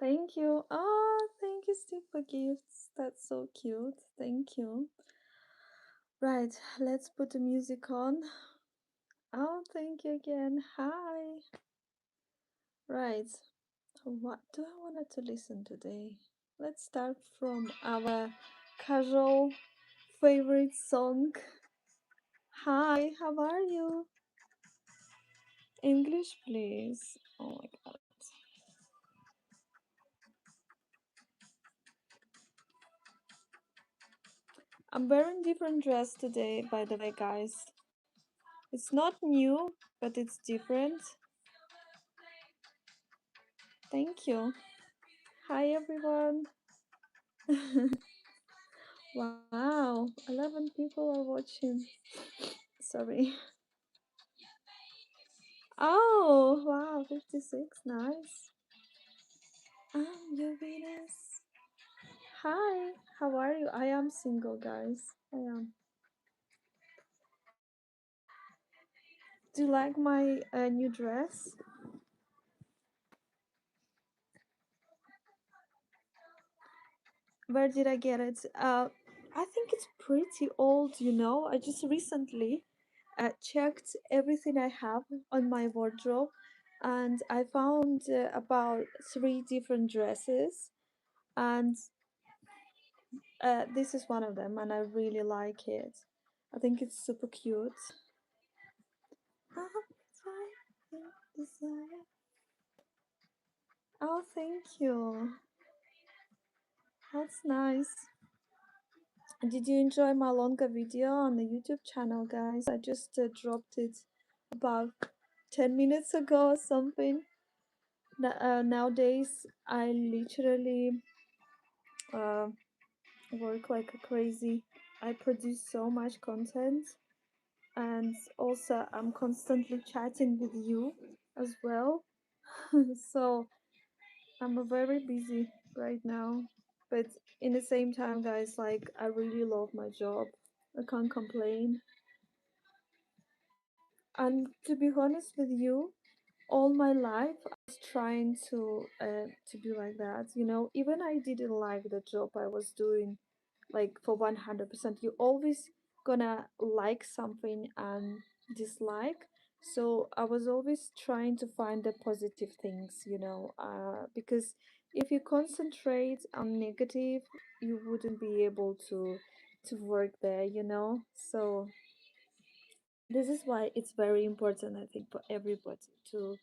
Thank you. Oh, thank you, Steve, for gifts. That's so cute. Thank you. Right, let's put the music on. Oh, thank you again. Hi. Right, what do I want to listen today? Let's start from our casual favorite song. Hi, how are you? English, please. Oh my god. I'm wearing different dress today, by the way, guys. It's not new, but it's different. Thank you. Hi, everyone. Wow, 11 people are watching. Sorry. Oh, wow, 56. Nice. I'm your Venus. Hi, how are you? I am single, guys. I am. Do you like my new dress? Where did I get it? I think it's pretty old, you know. I just recently checked everything I have on my wardrobe and I found about three different dresses, and this is one of them, and I really like it. I think it's super cute. Oh, thank you. That's nice. Did you enjoy my longer video on the YouTube channel, guys? I just dropped it about 10 minutes ago or something. Nowadays, I literally uh, work like a crazy. I produce so much content, and also I'm constantly chatting with you as well. So I'm very busy right now, but in the same time, guys, like I really love my job. I can't complain. And to be honest with you, all my life I was trying to be like that. You know, even I didn't like the job I was doing, like for 100%. You always gonna like something and dislike. So I was always trying to find the positive things, you know, because if you concentrate on negative, you wouldn't be able to work there, you know. So this is why it's very important, I think, for everybody to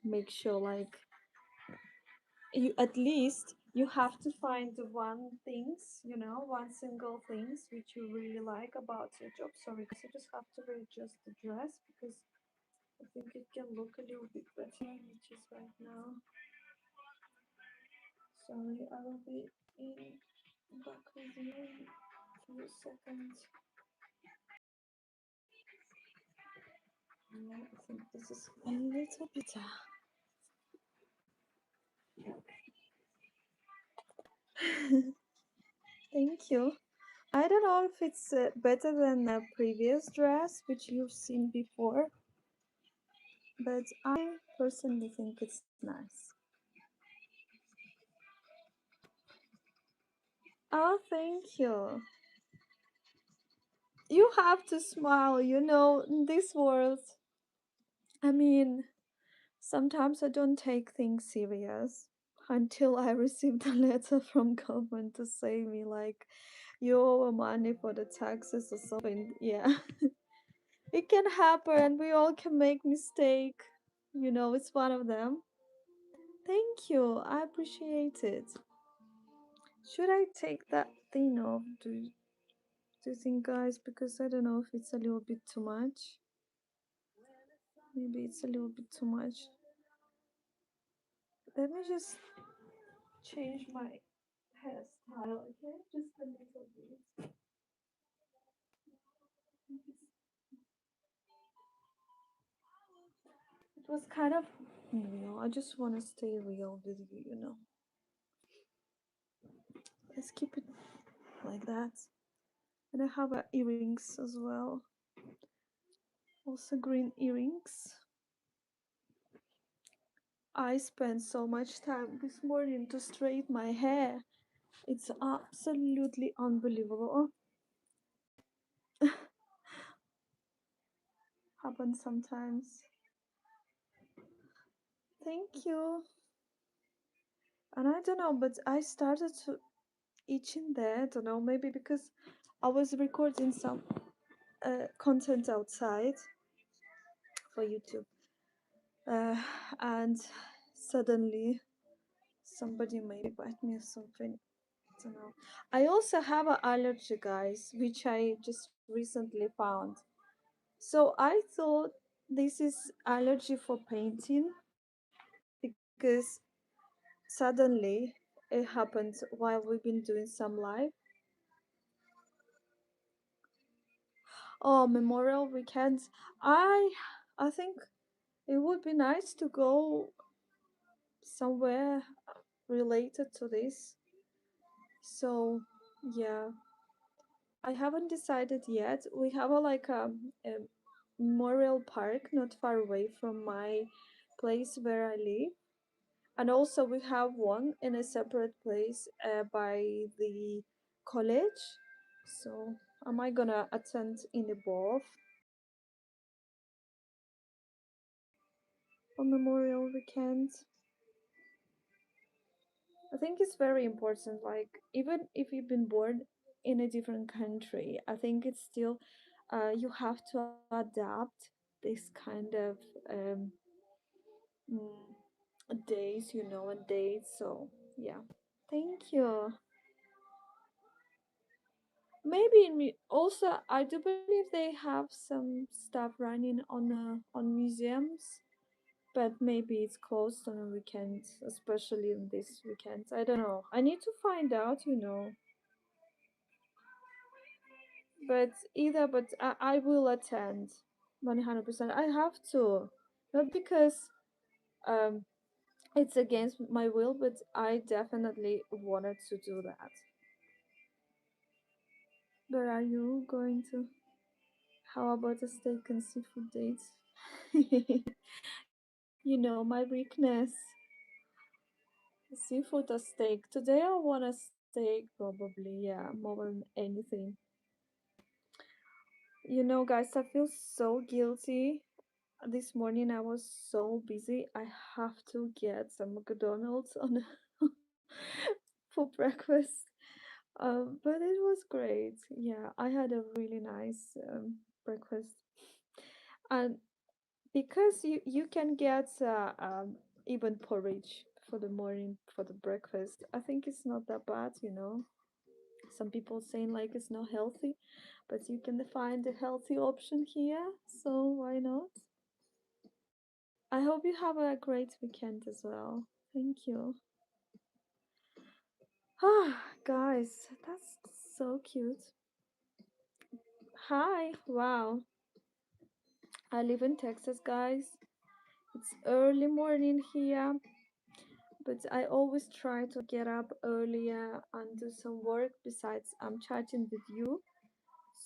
make sure, like, you at least you have to find the one things, you know, one single things which you really like about your job. Sorry, because I just have to readjust the dress because I think it can look a little bit better, which is right now. Sorry, I will be in back with you in a few seconds. I think this is a little better. Thank you. I don't know if it's better than the previous dress which you've seen before, but I personally think it's nice. Oh, thank you. You have to smile, you know, in this world. I mean, sometimes I don't take things serious until I received a letter from government to say me like you owe money for the taxes or something. Yeah. It can happen. We all can make mistake. You know, it's one of them. Thank you. I appreciate it. Should I take that thing off? Do you think, guys? Because I don't know if it's a little bit too much. Maybe it's a little bit too much. Let me just change my hairstyle, okay? Just a little bit. It was kind of real. I just want to stay real with you, you know. Let's keep it like that. And I have earrings as well. Also green earrings. I spent so much time this morning to straighten my hair. It's absolutely unbelievable. Happens sometimes. Thank you. And I don't know, but I started to itching there. I don't know, maybe because I was recording some content outside for YouTube, uh, and suddenly somebody maybe bite me or something. I don't know. I also have an allergy, guys, which I just recently found. So I thought this is allergy for painting because suddenly it happened while we've been doing some live. Oh, Memorial Weekends. I I think it would be nice to go somewhere related to this. So yeah, I haven't decided yet. We have a memorial park not far away from my place where I live, and also we have one in a separate place by the college. So am I gonna attend in the both on Memorial Weekend? I think it's very important. Like even if you've been born in a different country, I think it's still you have to adapt this kind of um, days, and dates. So yeah, thank you. Maybe also I do believe they have some stuff running on museums, but maybe it's closed on a weekend, especially on this weekend. I don't know. I need to find out. But I will attend 100%. I have to, not because um it's against my will, but I definitely wanted to do that. But are you going to? How about a steak and seafood date? My weakness. Seafood or steak. Today I want a steak, probably. Yeah, more than anything. Guys, I feel so guilty. This morning I was so busy. I have to get some McDonald's on for breakfast. But it was great. Yeah, I had a really nice breakfast. And because you can get even porridge for the morning for the breakfast, I think it's not that bad. Some people saying like it's not healthy, but you can find a healthy option here, so why not? I hope you have a great weekend as well. Thank you. Ah, guys, that's so cute. Hi, wow. I live in Texas, guys. It's early morning here, but I always try to get up earlier and do some work besides I'm chatting with you.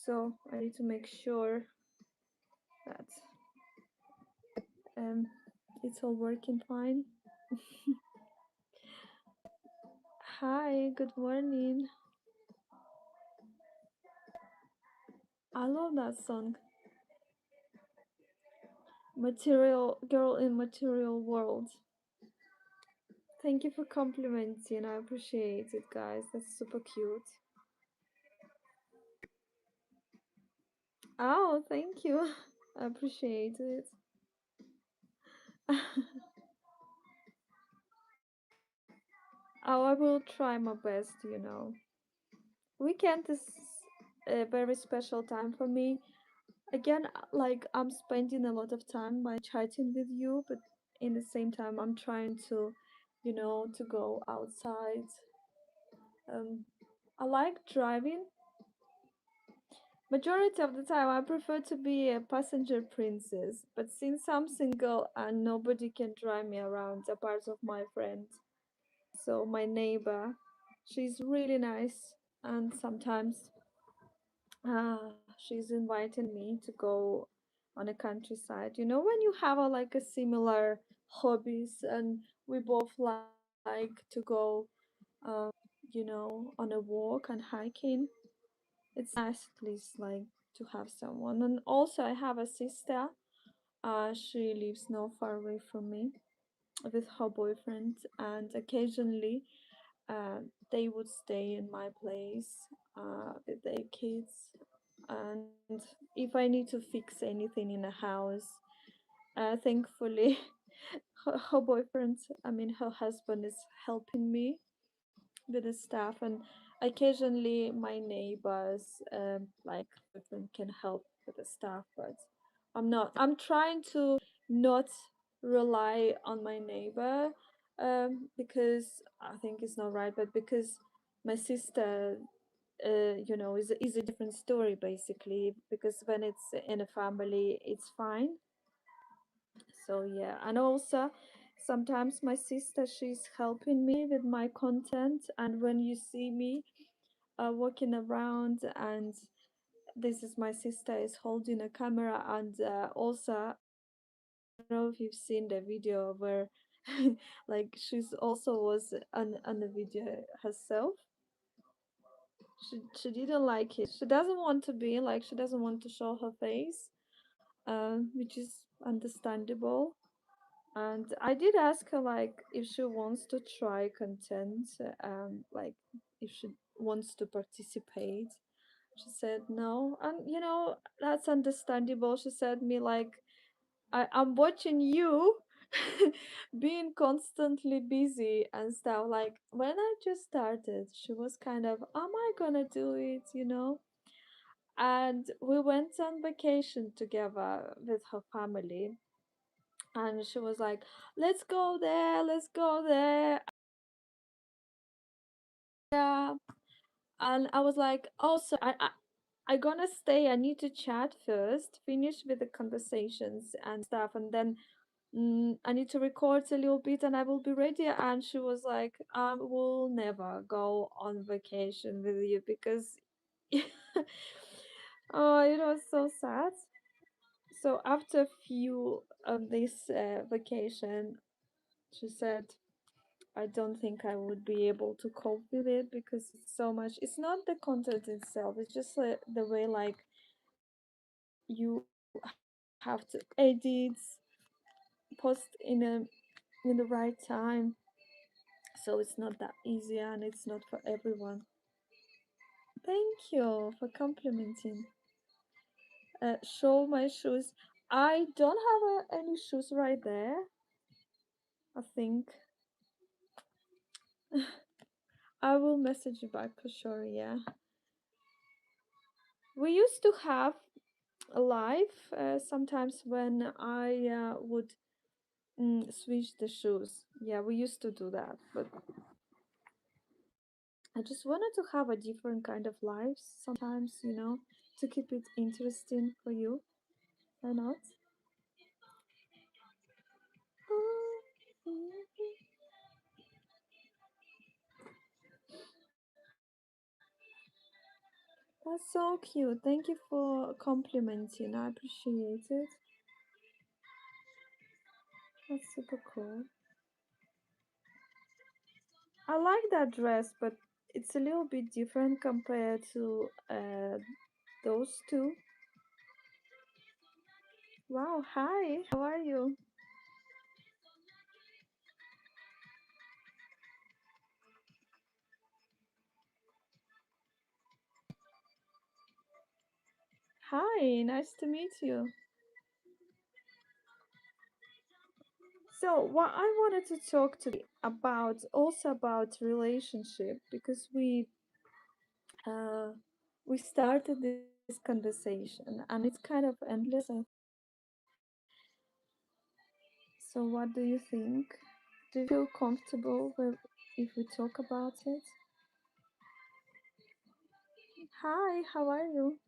So I need to make sure that um it's all working fine. Hi, good morning. I love that song. Material Girl in Material World. Thank you for complimenting. I appreciate it, guys. That's super cute. Oh, thank you. I appreciate it. Oh, I will try my best. Weekend is a very special time for me. Again, like I'm spending a lot of time by chatting with you, but in the same time, I'm trying to go outside. Um, I like driving. Majority of the time, I prefer to be a passenger princess, but since I'm single and nobody can drive me around apart of my friend, so my neighbor, she's really nice, and sometimes she's inviting me to go on a countryside. When you have a similar hobbies, and we both like to go, on a walk and hiking. It's nice at least like to have someone. And also I have a sister. She lives not far away from me with her boyfriend, and occasionally they would stay in my place with their kids. And if I need to fix anything in a house, thankfully, her boyfriend, I mean, her husband is helping me with the stuff, and occasionally my neighbors, like boyfriend, can help with the stuff. But I'm trying to not rely on my neighbor, because I think it's not right, but because my sister, is a different story basically, because when it's in a family it's fine. So yeah, and also sometimes my sister, she's helping me with my content, and when you see me walking around, and this is my sister is holding a camera, and also I don't know if you've seen the video where like she's also was on the video herself. She didn't like it. She doesn't want to be like, she doesn't want to show her face, which is understandable. And I did ask her like if she wants to try content, like if she wants to participate. She said no, and that's understandable. She said me like, I'm watching you being constantly busy and stuff. Like when I just started, she was kind of, am I gonna do it? And we went on vacation together with her family, and she was like, let's go there, let's go there. Yeah. And I was like, also, I gonna stay, I need to chat first, finish with the conversations and stuff, and then I need to record a little bit and I will be ready. And she was like, I will never go on vacation with you because oh, it was so sad. So after a few of this vacation, she said, I don't think I would be able to cope with it because it's so much. It's not the content itself, it's just the way like you have to edit, post in the right time. So it's not that easy and it's not for everyone. Thank you for complimenting. Show my shoes. I don't have any shoes right there, I think. I will message you back for sure, yeah. We used to have a live sometimes when I would switch the shoes. Yeah, we used to do that, but I just wanted to have a different kind of life sometimes, to keep it interesting for you. Why not? That's so cute. Thank you for complimenting. I appreciate it. That's super cool. I like that dress, but it's a little bit different compared to those two. Wow, hi, how are you? Hi, nice to meet you. So, what I wanted to talk to about also about relationship, because uh we started this conversation and it's kind of endless. So, what do you think? Do you feel comfortable if we talk about it? Hi, how are you?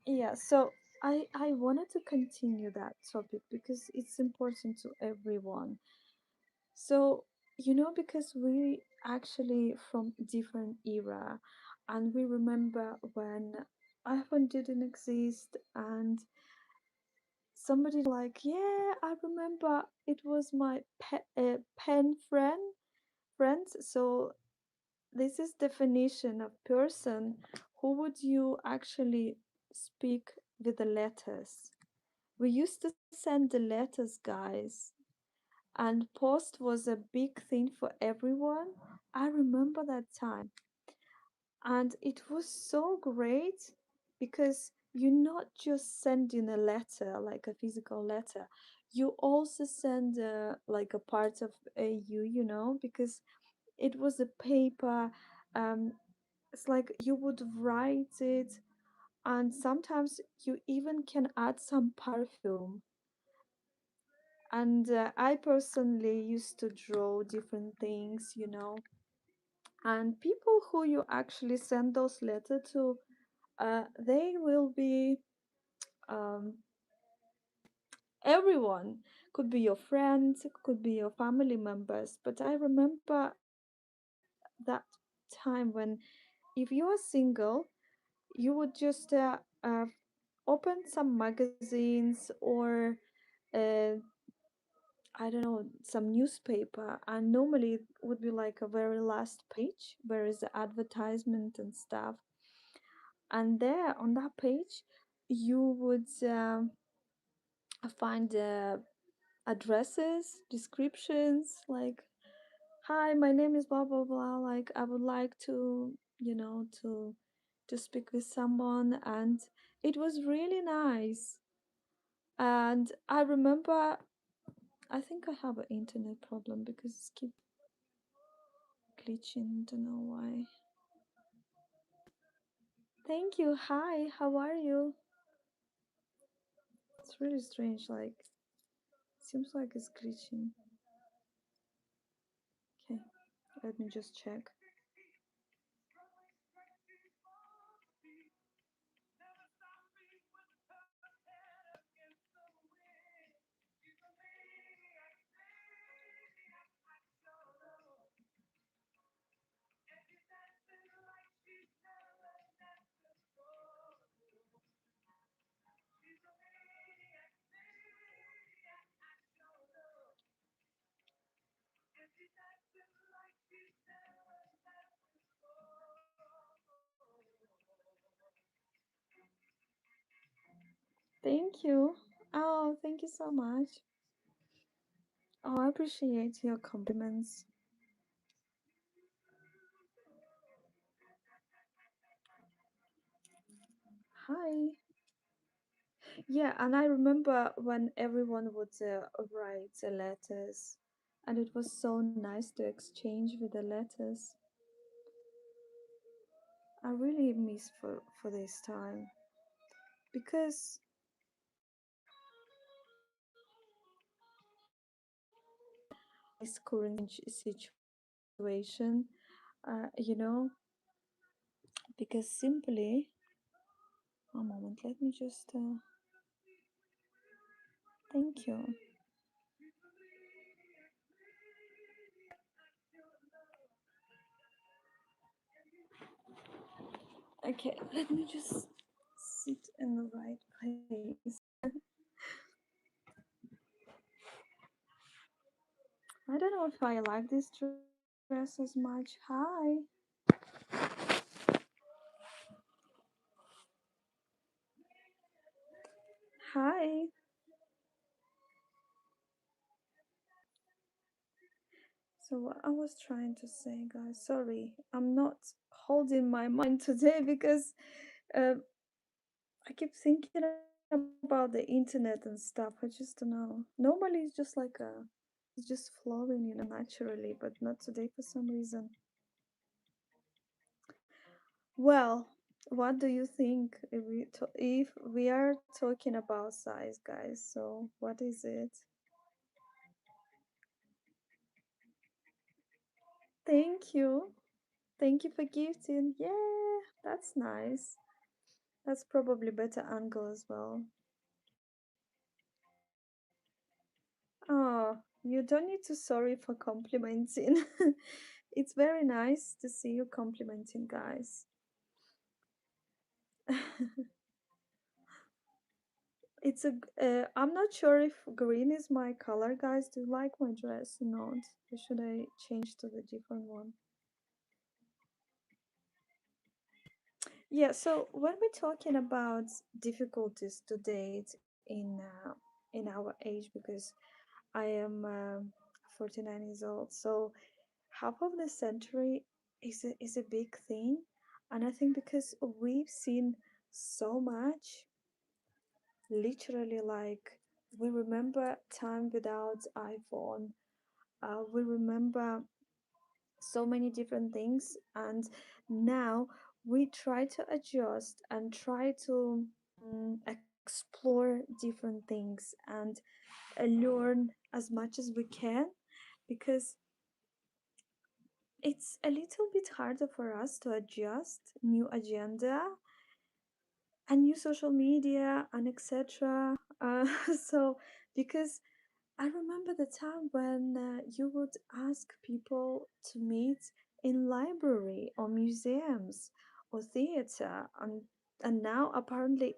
Yeah, so I wanted to continue that topic because it's important to everyone. So, because we actually from different era, and we remember when iPhone didn't exist, and somebody like, yeah, I remember it was my pen friends. So this is definition of person. Who would you actually speak with the letters? We used to send the letters, guys, and post was a big thing for everyone. I remember that time, and it was so great because you're not just sending a letter, like a physical letter, you also send like a part of you, because it was a paper. um it's like you would write it, and sometimes you even can add some perfume. And I personally used to draw different things. And people who you actually send those letters to, they will be um, everyone. Could be your friends, could be your family members. But I remember that time when, if you are single, you would just open some magazines or uh, I don't know, some newspaper, and normally it would be like a very last page where is the advertisement and stuff. And there on that page, you would find addresses, descriptions, like, hi, my name is blah blah blah. Like, I would like to speak with someone, and it was really nice. And I remember, I think I have an internet problem because it's keep glitching. Don't know why. Thank you. Hi, how are you? It's really strange. Like, seems like it's glitching. Okay, let me just check. Thank you. Oh, thank you so much. Oh, I appreciate your compliments. Hi. Yeah, and I remember when everyone would write letters, and it was so nice to exchange with the letters. I really miss for this time because this current situation, uh, you know, because simply, one moment, let me just, thank you. Okay, let me just sit in the right place. I don't know if I like this dress as much. Hi. Hi. So what I was trying to say, guys, sorry, I'm not holding my mind today because uh, I keep thinking about the internet and stuff. I just don't know. Normally it's just flowing, naturally, but not today for some reason. Well, what do you think if we are talking about size, guys? So what is it? Thank you. Thank you for gifting. Yeah, that's nice. That's probably better angle as well. Oh, you don't need to sorry for complimenting. It's very nice to see you complimenting, guys. I'm not sure if green is my color, guys. Do you like my dress or not? Or should I change to the different one? Yeah, so when we're talking about difficulties to date in our age, because I am 49 years old, so half of the century is a big thing, and I think because we've seen so much, literally, like we remember time without iPhone. We remember so many different things, and now we try to adjust and try to explore different things and learn as much as we can, because it's a little bit harder for us to adjust new agenda and new social media and etc. So because I remember the time when you would ask people to meet in library or museums or theater, and now apparently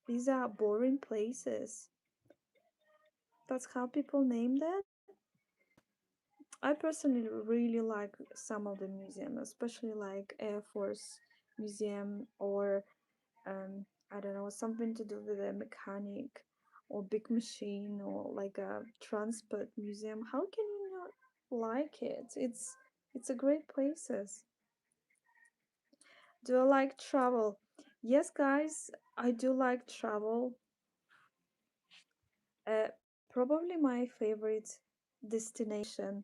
these are boring places. That's how people name that. I personally really like some of the museums, especially like Air Force Museum or I don't know, something to do with a mechanic or big machine or like a transport museum. How can you not like it? It's a great places. Do I like travel? Yes, guys, I do like travel. Probably my favorite destination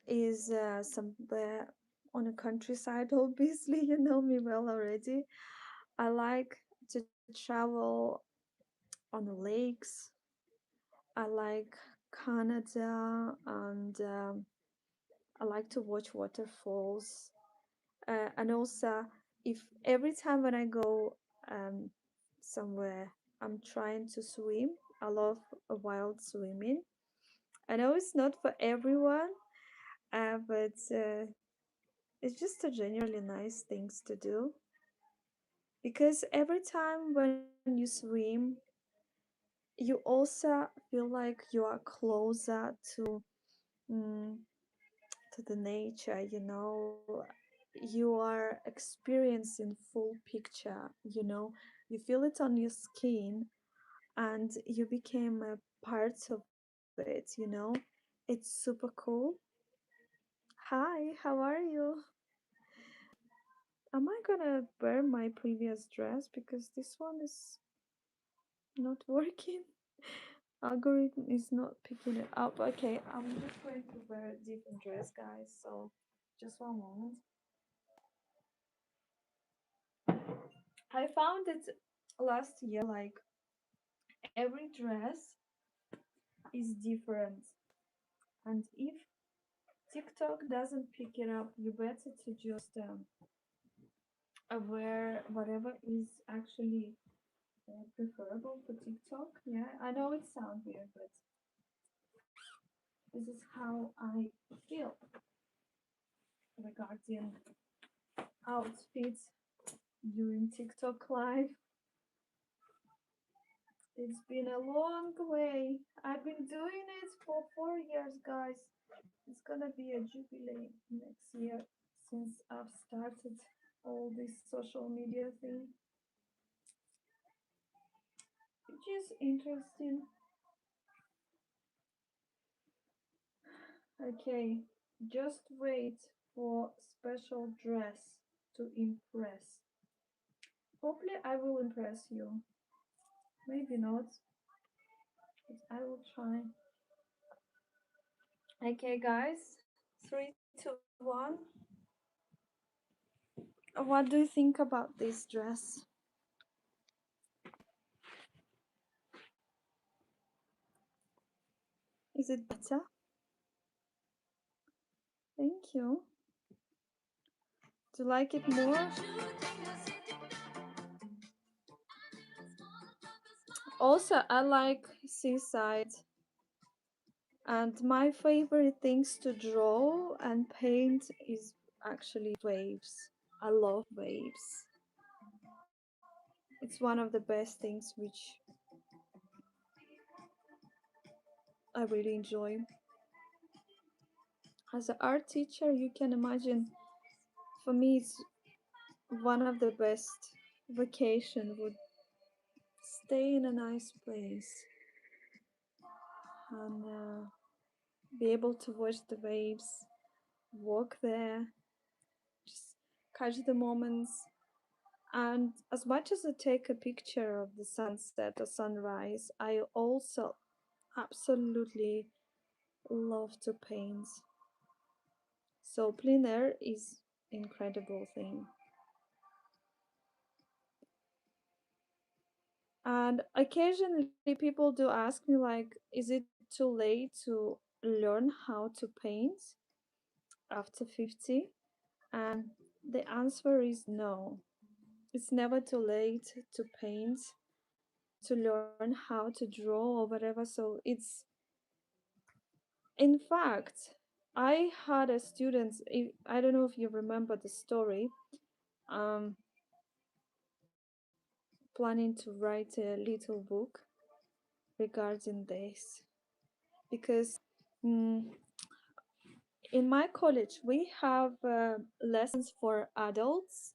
is somewhere on a countryside. Obviously, you know me well already. I like to travel on the lakes. I like Canada, and I like to watch waterfalls. And also, if every time when I go um, somewhere, I'm trying to swim. I love wild swimming. I know it's not for everyone, but it's just a generally nice things to do, because every time when you swim, you also feel like you are closer mm, to the nature, you know. You are experiencing full picture, you know. You feel it on your skin, and you became a part of it, you know. It's super cool. Hi, how are you? Am I gonna wear my previous dress because this one is not working? Algorithm is not picking it up. Okay, I'm just going to wear a different dress, guys. So just one moment. I found it last year, like every dress is different, and if TikTok doesn't pick it up, you better to just wear whatever is actually preferable for TikTok. Yeah, I know it sounds weird, but this is how I feel regarding outfits during TikTok live. It's been a long way. I've been doing it for 4 years, guys. It's gonna be a jubilee next year since I've started all this social media thing, which is interesting. Okay, just wait for special dress to impress. Hopefully, I will impress you. Maybe not, but I will try. Okay, guys, three, two, one. What do you think about this dress? Is it better? Thank you. Do you like it more? Also, I like seaside, and my favorite things to draw and paint is actually waves. I love waves. It's one of the best things which I really enjoy. As an art teacher, you can imagine, for me, it's one of the best vacation would stay in a nice place and be able to watch the waves, walk there, just catch the moments. And as much as I take a picture of the sunset or sunrise, I also absolutely love to paint. So plein air is incredible thing. And occasionally people do ask me like, is it too late to learn how to paint after 50? And the answer is no. It's never too late to paint, to learn how to draw or whatever. So it's, in fact, I had a student, I don't know if you remember the story, um, planning to write a little book regarding this because mm, in my college we have lessons for adults.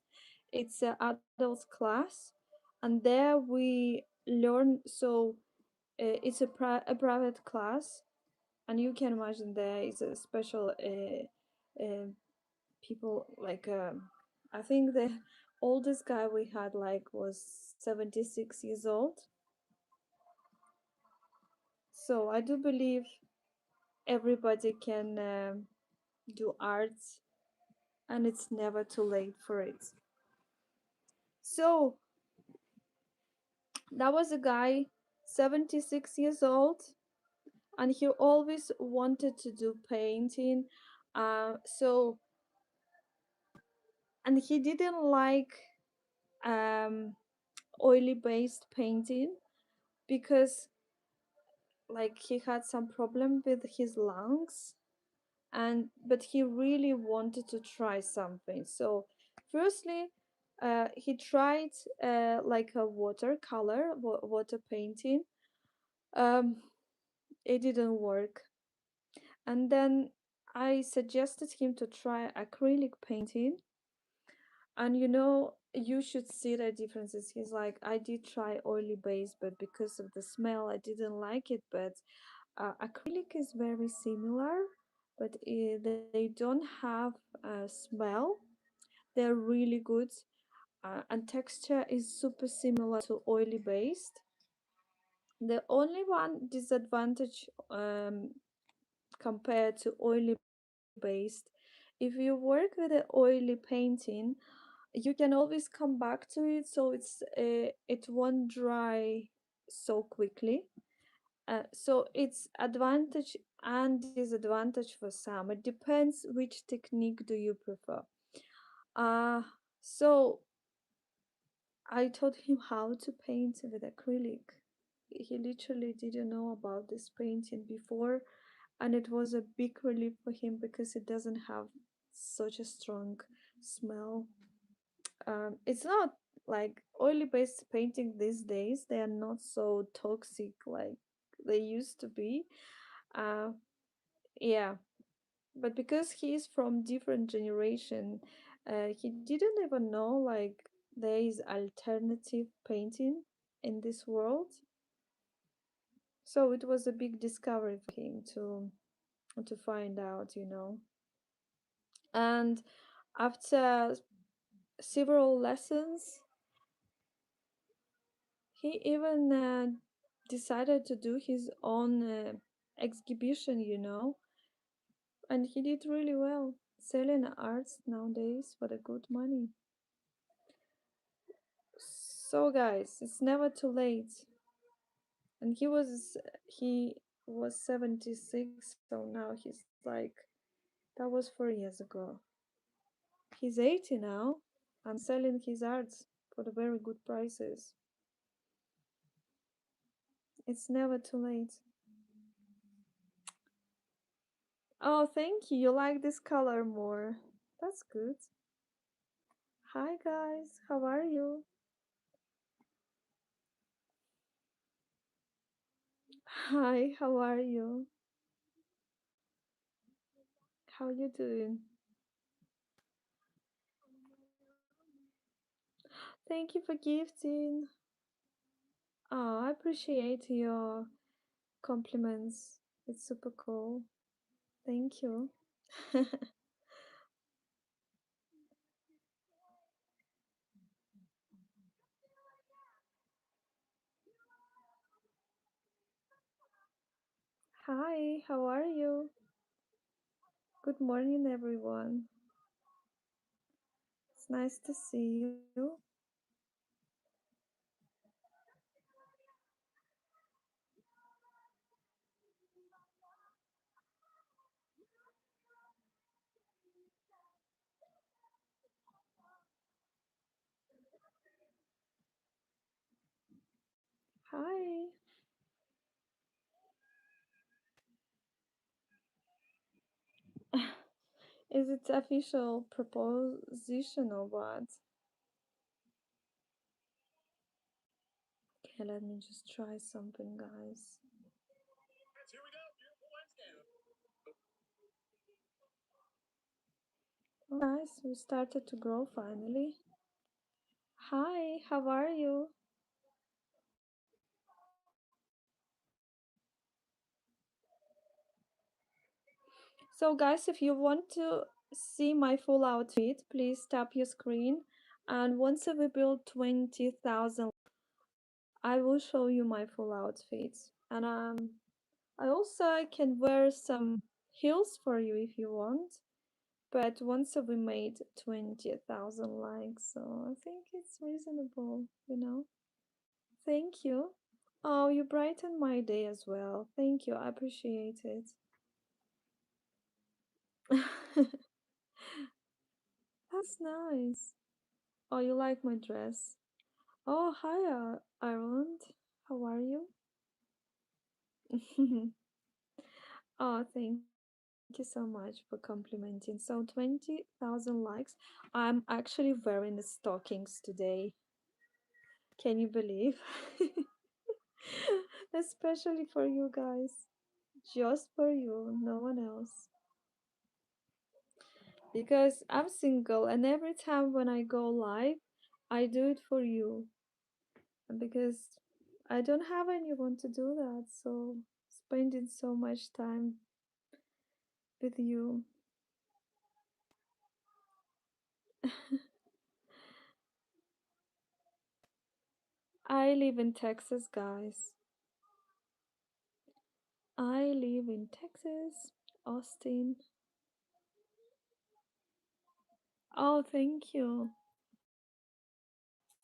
It's an adults class, and there we learn. So it's a private class, and you can imagine there is a special people like I think the oldest guy we had like was 76 years old. So I do believe everybody can do arts, and it's never too late for it. So that was a guy, 76 years old, and he always wanted to do painting. So, and he didn't like um, oily based painting because like he had some problem with his lungs, and but he really wanted to try something. So firstly he tried like a watercolor water painting. um it didn't work, and then I suggested him to try acrylic painting. And you should see the differences. He's like, I did try oily base, but because of the smell I didn't like it. But acrylic is very similar, but they don't have smell. They're really good, and texture is super similar to oily based. The only one disadvantage compared to oily based, if you work with an oily painting, you can always come back to it, so it won't dry so quickly. So it's advantage and disadvantage for some. It depends which technique do you prefer. Uh, so I taught him how to paint with acrylic. He literally didn't know about this painting before, and it was a big relief for him because it doesn't have such a strong smell. It's not like oily based painting these days, they are not so toxic like they used to be. Uh, yeah, but because he's from different generation, he didn't even know like there is alternative painting in this world. So it was a big discovery for him to find out. And after several lessons, he even decided to do his own exhibition. And he did really well, selling arts nowadays for the good money. So guys, it's never too late. And he was 76, so now he's like, that was 4 years ago. He's 80 now and selling his arts for the very good prices. It's never too late. Oh, thank you. You like this color more. That's good. Hi guys, how are you? Hi, how are you? How you doing? Thank you for gifting. Oh, I appreciate your compliments. It's super cool. Thank you. Hi, how are you? Good morning, everyone. It's nice to see you. Hi. Is it official proposition or what? Okay, let me just try something, guys. Oh, nice, we started to grow finally. Hi, how are you? So, guys, if you want to see my full outfit, please tap your screen. And once we build 20,000, I will show you my full outfit. And I also can wear some heels for you if you want. But once we made 20,000 likes, so I think it's reasonable. Thank you. Oh, you brighten my day as well. Thank you. I appreciate it. That's nice. Oh, you like my dress? Oh, hi, Ireland. How are you? Oh, thank you so much for complimenting. So, 20,000 likes. I'm actually wearing the stockings today. Can you believe? Especially for you guys. Just for you, no one else. Because I'm single, and every time when I go live, I do it for you. And because I don't have anyone to do that, so spending so much time with you. I live in Texas, guys. I live in Texas, Austin. Oh, thank you.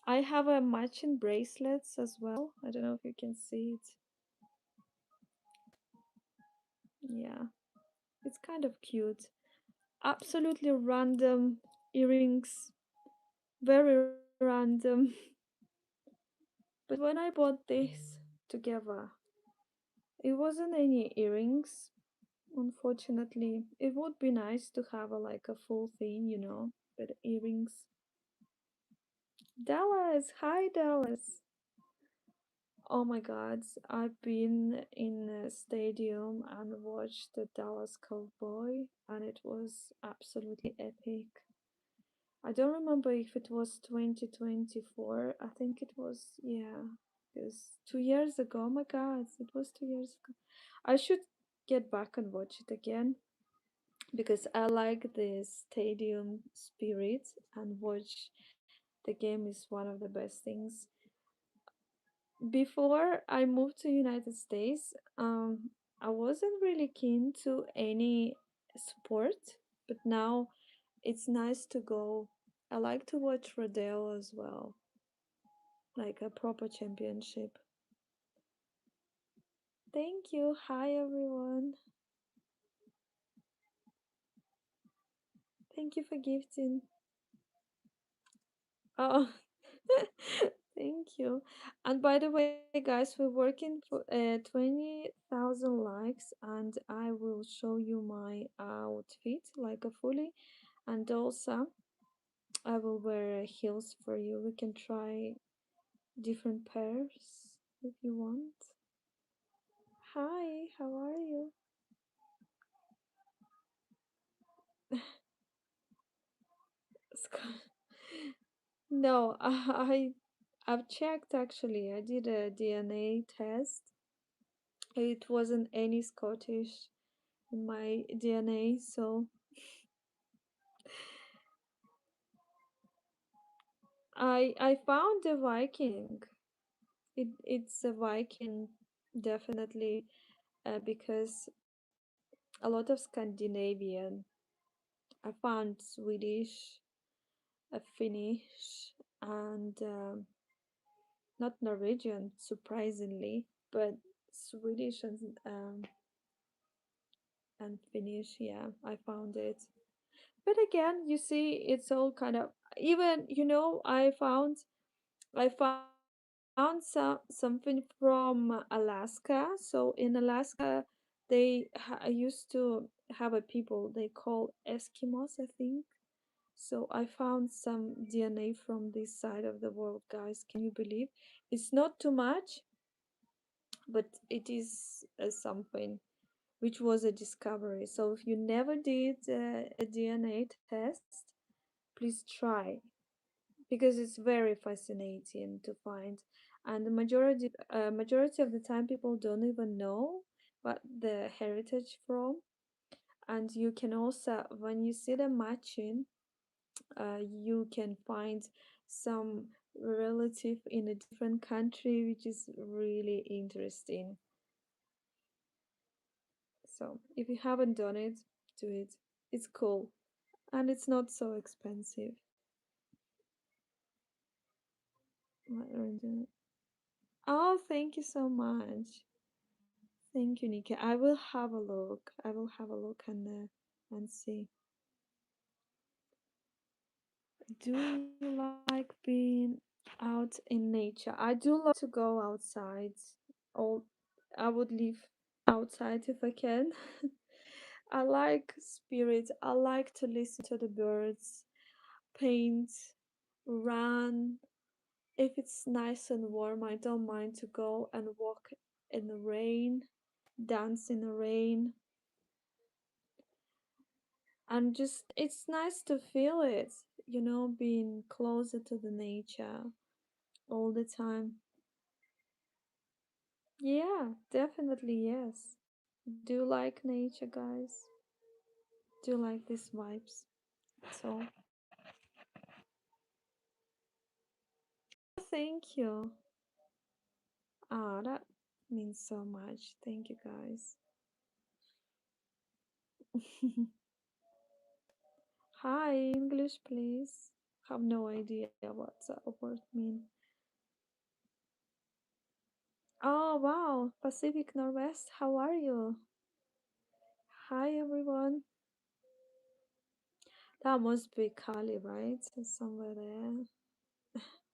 I have a matching bracelets as well. I don't know if you can see it. Yeah, it's kind of cute. Absolutely random earrings, very random. But when I bought this together, it wasn't any earrings. Unfortunately, it would be nice to have like a full thing. But earrings. Dallas, hi Dallas. Oh my God, I've been in a stadium and watched the Dallas Cowboy, and it was absolutely epic. I don't remember if it was 2024. I think it was, yeah, it was 2 years ago. Oh my God, it was 2 years ago. I should get back and watch it again because I like the stadium spirit, and watch the game is one of the best things. Before I moved to United States, I wasn't really keen to any sport, but now it's nice to go. I like to watch rodeo as well, like a proper championship. Thank you. Hi everyone. Thank you for gifting. Oh, thank you. And by the way, guys, we're working for 20,000 likes, and I will show you my outfit like a fully. And also, I will wear heels for you. We can try different pairs if you want. Hi, how are you? Sc- No, I've checked actually. I did a DNA test. It wasn't any Scottish in my DNA, so I found a Viking. It's a Viking definitely because a lot of Scandinavian. I found Swedish, Finnish, and not Norwegian, surprisingly, but Swedish and Finnish. Yeah, I found it. But again, you see, it's all kind of even. I found something from Alaska. So in Alaska, I used to have a people they call Eskimos, I think. So I found some DNA from this side of the world, guys. Can you believe? It's not too much, but it is something which was a discovery. So if you never did a DNA test, please try because it's very fascinating to find. And the majority of the time, people don't even know what the heritage from. And you can also, when you see the matching, you can find some relative in a different country, which is really interesting. So if you haven't done it, do it. It's cool and it's not so expensive. What are we doing? Oh, thank you so much. Thank you, Nika. I will have a look. I will have a look and see. Do you like being out in nature? I do love to go outside. All I would live outside if I can. I like spirits. I like to listen to the birds, paint, run. If it's nice and warm, I don't mind to go and walk in the rain, dance in the rain, and just it's nice to feel it, being closer to the nature all the time. Yeah, definitely yes. Do you like nature, guys? Do you like these vibes? So, thank you. Ah, that means so much. Thank you, guys. Hi, English, please. Have no idea what that word mean. Oh, wow. Pacific Northwest, how are you? Hi, everyone. That must be Cali, right? It's somewhere there.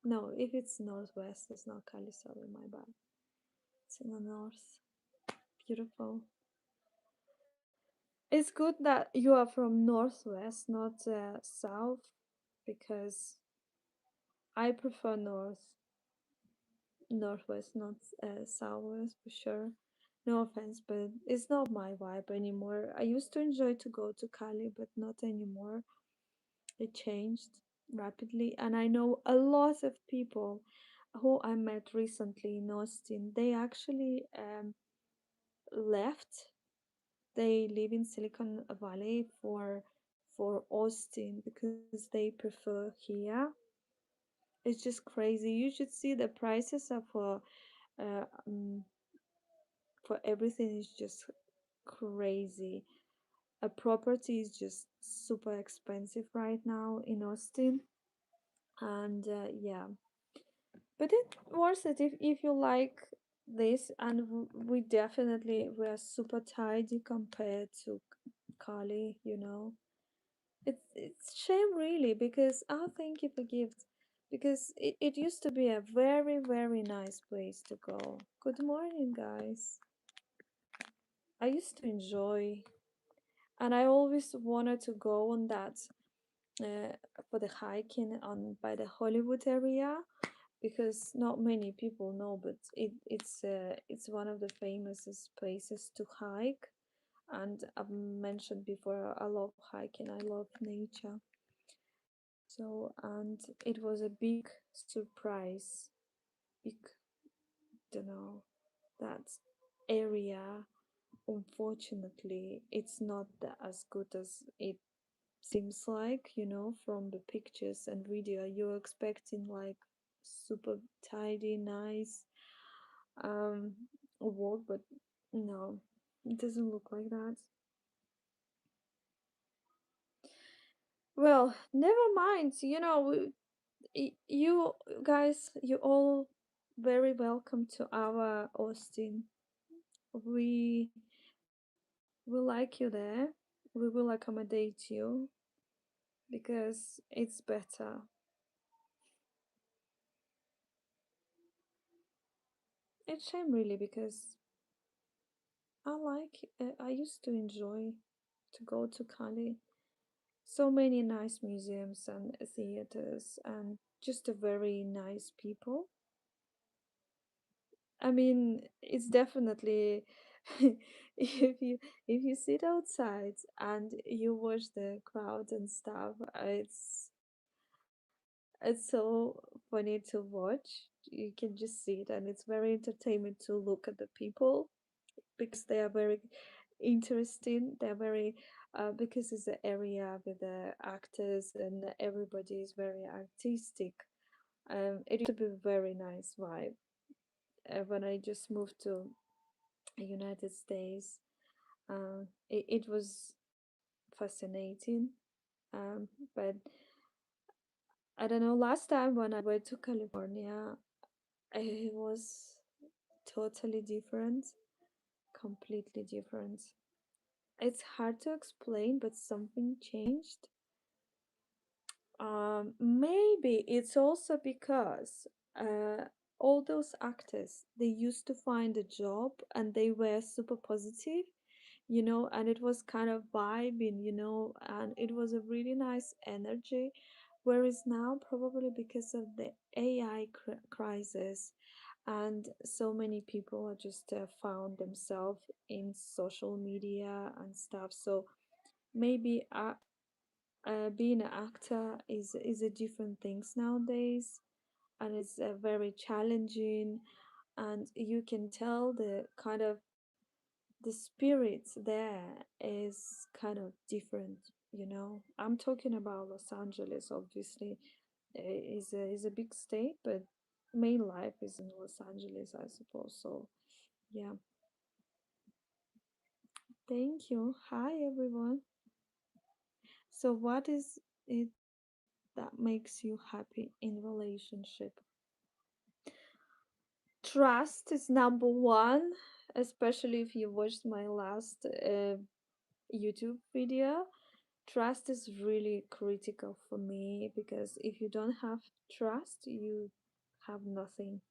No, if it's Northwest, it's not Cali. Sorry, my bad. It's in the north. Beautiful. It's good that you are from Northwest, not South, because I prefer Northwest, not Southwest for sure. No offense, but it's not my vibe anymore. I used to enjoy to go to Cali, but not anymore. It changed rapidly, and I know a lot of people who I met recently in Austin. They actually left. They live in Silicon Valley for Austin because they prefer here. It's just crazy. You should see the prices of uh, um, for everything is just crazy. A property is just super expensive right now in Austin, and yeah, but it worth it if you like this. And we definitely we are super tidy compared to Kali. It's shame really because I'll thank you for gift because it used to be a very very nice place to go. Good morning, guys. I used to enjoy, and I always wanted to go on that uh, for the hiking on by the Hollywood area, because not many people know, but it's one of the famous places to hike. And I've mentioned before, I love hiking, I love nature. So, and it was a big surprise, big, don't know, that area. Unfortunately, it's not as good as it seems like, from the pictures and video. You're expecting like super tidy, nice um walk, but no, it doesn't look like that. Well, never mind. You guys, you all very welcome to our Austin. We will like you there. We will accommodate you because it's better. It's shame really because I used to enjoy to go to Cali. So many nice museums and theaters and just a very nice people. I mean, it's definitely if you sit outside and you watch the crowd and stuff, it's so funny to watch. You can just see it, and it's very entertainment to look at the people because they are very interesting. They're very because it's an area with the actors and everybody is very artistic. It used to be a very nice vibe when I just moved to United States. It was fascinating. Um, but I don't know. Last time when I went to California, it was totally different, completely different. It's hard to explain, but something changed. Maybe it's also because uh, all those actors they used to find a job and they were super positive, and it was kind of vibing, and it was a really nice energy. Whereas now, probably because of the AI crisis, and so many people are just found themselves in social media and stuff. So maybe being an actor is a different things nowadays, and it's very challenging, and you can tell the spirit there is kind of different. I'm talking about Los Angeles, obviously. Is a big state, but main life is in Los Angeles, I suppose. So yeah, thank you. Hi everyone. So what is it that makes you happy in relationship? Trust is number one, especially if you watched my last YouTube video. Trust is really critical for me because if you don't have trust, you have nothing.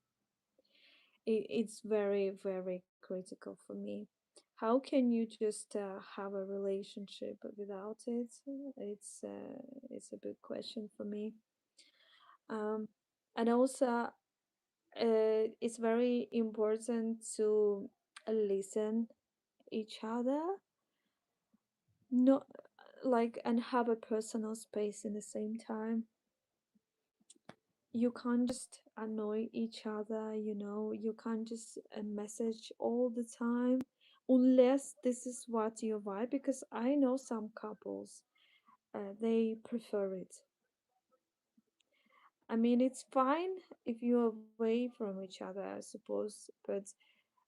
It's very, very critical for me. How can you just have a relationship without it? It's a big question for me. Um, and also, it's very important to listen each other, not like and have a personal space in the same time. You can't just annoy each other, you can't just message all the time unless this is what you vibe, because I know some couples they prefer it. I mean, it's fine if you're away from each other, I suppose, but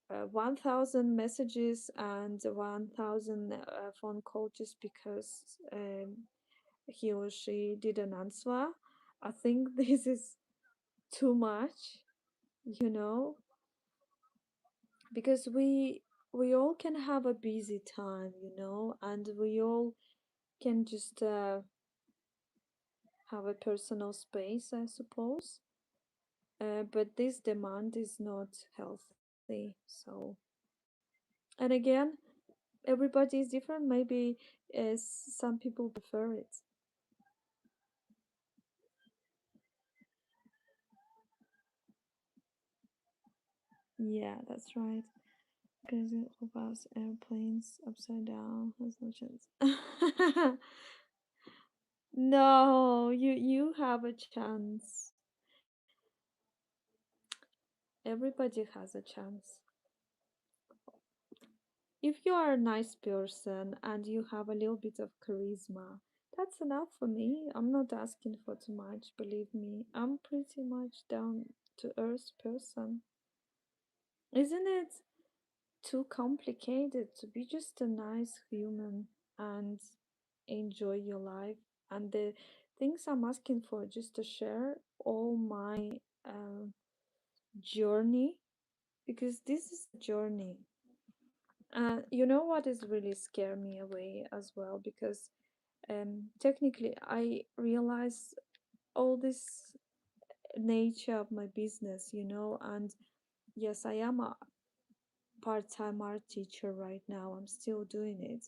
1000 messages and 1000 phone call just because he or she didn't answer, I think this is too much, you know because we all can have a busy time, and we all can just have a personal space, I suppose. But this demand is not healthy. So, and again, everybody is different. Maybe some people prefer it. Yeah, that's right. Because it reverse airplanes upside down has no chance. No, you have a chance. Everybody has a chance. If you are a nice person and you have a little bit of charisma, that's enough for me. I'm not asking for too much, believe me. I'm pretty much down to earth person. Isn't it too complicated to be just a nice human and enjoy your life? And the things I'm asking for just to share all my journey, because this is a journey. You know what is really scare me away as well, because technically I realize all this nature of my business, and yes, I am a part-time art teacher right now. I'm still doing it,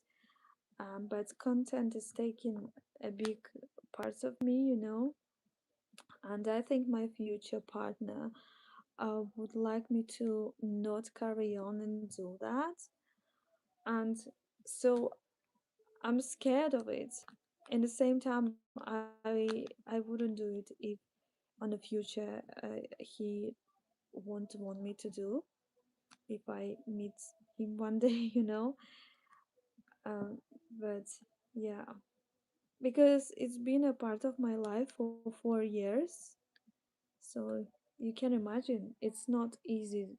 but content is taking a big part of me, and I think my future partner would like me to not carry on and do that, and so I'm scared of it. In the same time, I wouldn't do it if on the future he won't want me to do, if I meet him one day, but yeah, because it's been a part of my life for 4 years. So you can imagine it's not easy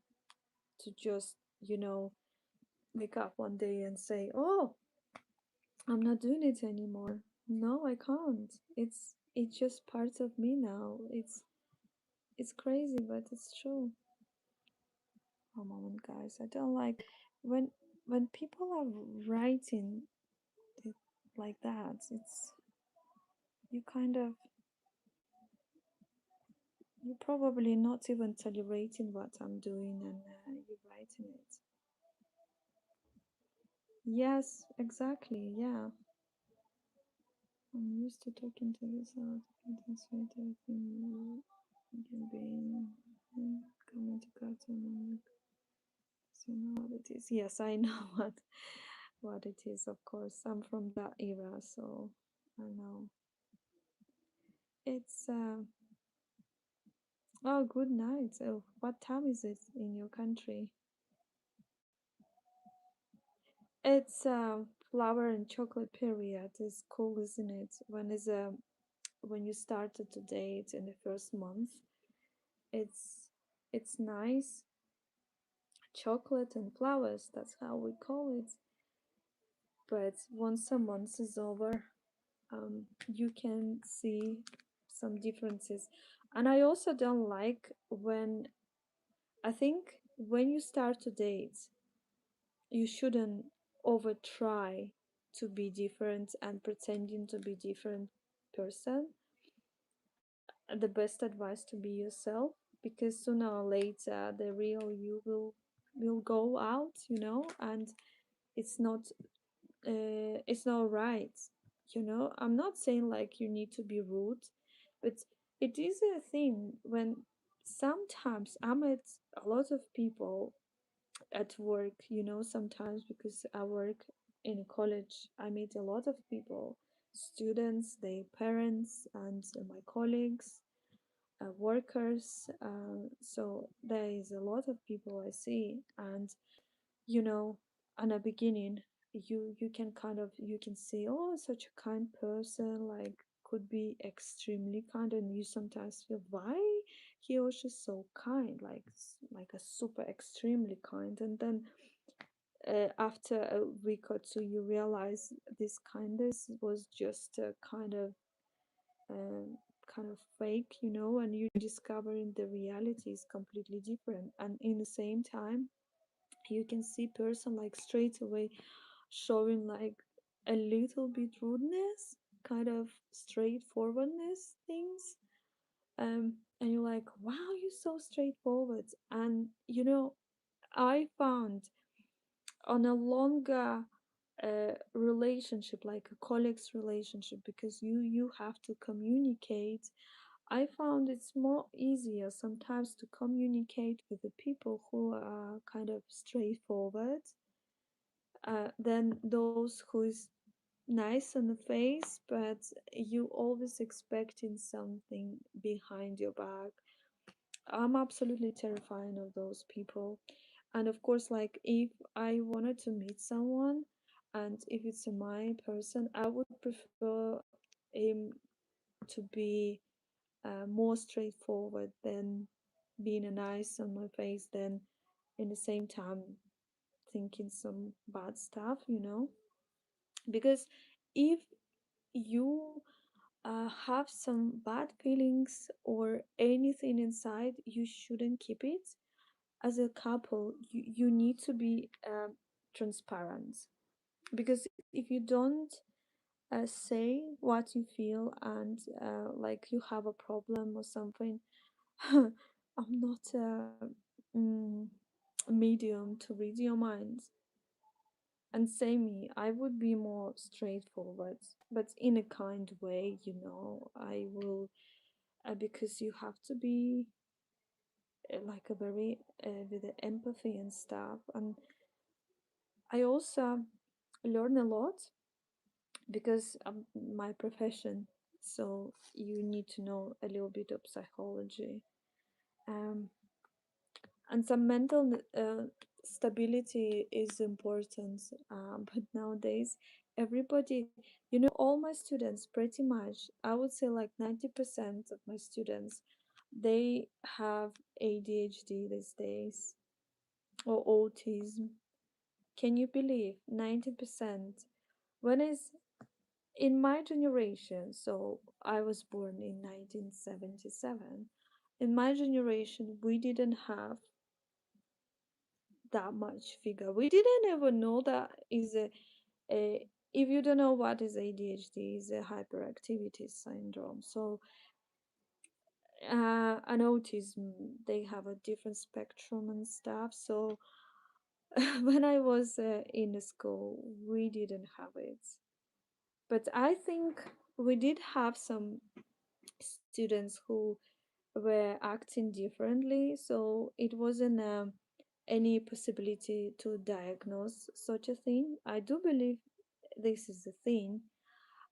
to just, wake up one day and say, "Oh, I'm not doing it anymore." No, I can't. It's just part of me now. It's crazy, but it's true. Oh, moment, guys, I don't like when when people are writing it like that. It's you kind of you're probably not even tolerating what I'm doing, and you're writing it. Yes, exactly. Yeah, I'm used to talking to this out. That's right. Everything you can be coming to cartoon. So you know what it is. Yes, I know what it is. Of course, I'm from that era, so I know. It's oh, good night. Oh, what time is it in your country? It's flower and chocolate period. It's cool, isn't it? When you started to date in the first month, it's it's nice. Chocolate and flowers. That's how we call it. But once a month is over, you can see some differences. And I also don't like when I think when you start to date, you shouldn't over try to be different and pretending to be different person. The best advice to be yourself, because sooner or later the real you will go out, and it's not it's not right. I'm not saying like you need to be rude, but it is a thing when sometimes I met a lot of people at work, sometimes because I work in a college. I meet a lot of people, students, their parents, and my colleagues, workers. So there is a lot of people I see, and you know, in the beginning, you can kind of you can say, "Oh, such a kind person," like could be extremely kind, and you sometimes feel why he was just so kind, like a super extremely kind, and then after a week or two, you realize this kindness was just a um, kind of fake, and you discovering the reality is completely different. And in the same time, you can see person like straight away showing like a little bit rudeness, kind of straightforwardness things. And you're like, wow, you're so straightforward. And I found on a longer relationship, like a colleague's relationship, because you have to communicate I found it's more easier sometimes to communicate with the people who are kind of straightforward than those who is nice on the face, but you always expecting something behind your back. I'm absolutely terrifying of those people. And of course, like if I wanted to meet someone and if it's a my person, I would prefer him to be more straightforward than being a nice on my face, then in the same time thinking some bad stuff, you know? Because if you have some bad feelings or anything inside, you shouldn't keep it. As a couple, you need to be transparent, because if you don't say what you feel and like you have a problem or something, I'm not a mm, medium to read your mind. And say me, I would be more straightforward, but in a kind way, you know. I will, because you have to be like a very with the empathy and stuff. And I also learn a lot because of my profession. So you need to know a little bit of psychology. Um, and some mental stability is important, but nowadays everybody, you know, all my students pretty much, I would say like 90% of my students, they have ADHD these days, or autism. Can you believe 90%? When is in my generation, so I was born in 1977, in my generation we didn't have that much figure. We didn't ever know that is a if you don't know what is ADHD, is a hyperactivity syndrome. So an autism, they have a different spectrum and stuff. So when I was in school, we didn't have it. But I think we did have some students who were acting differently, so it wasn't any possibility to diagnose such a thing. I do believe this is a thing,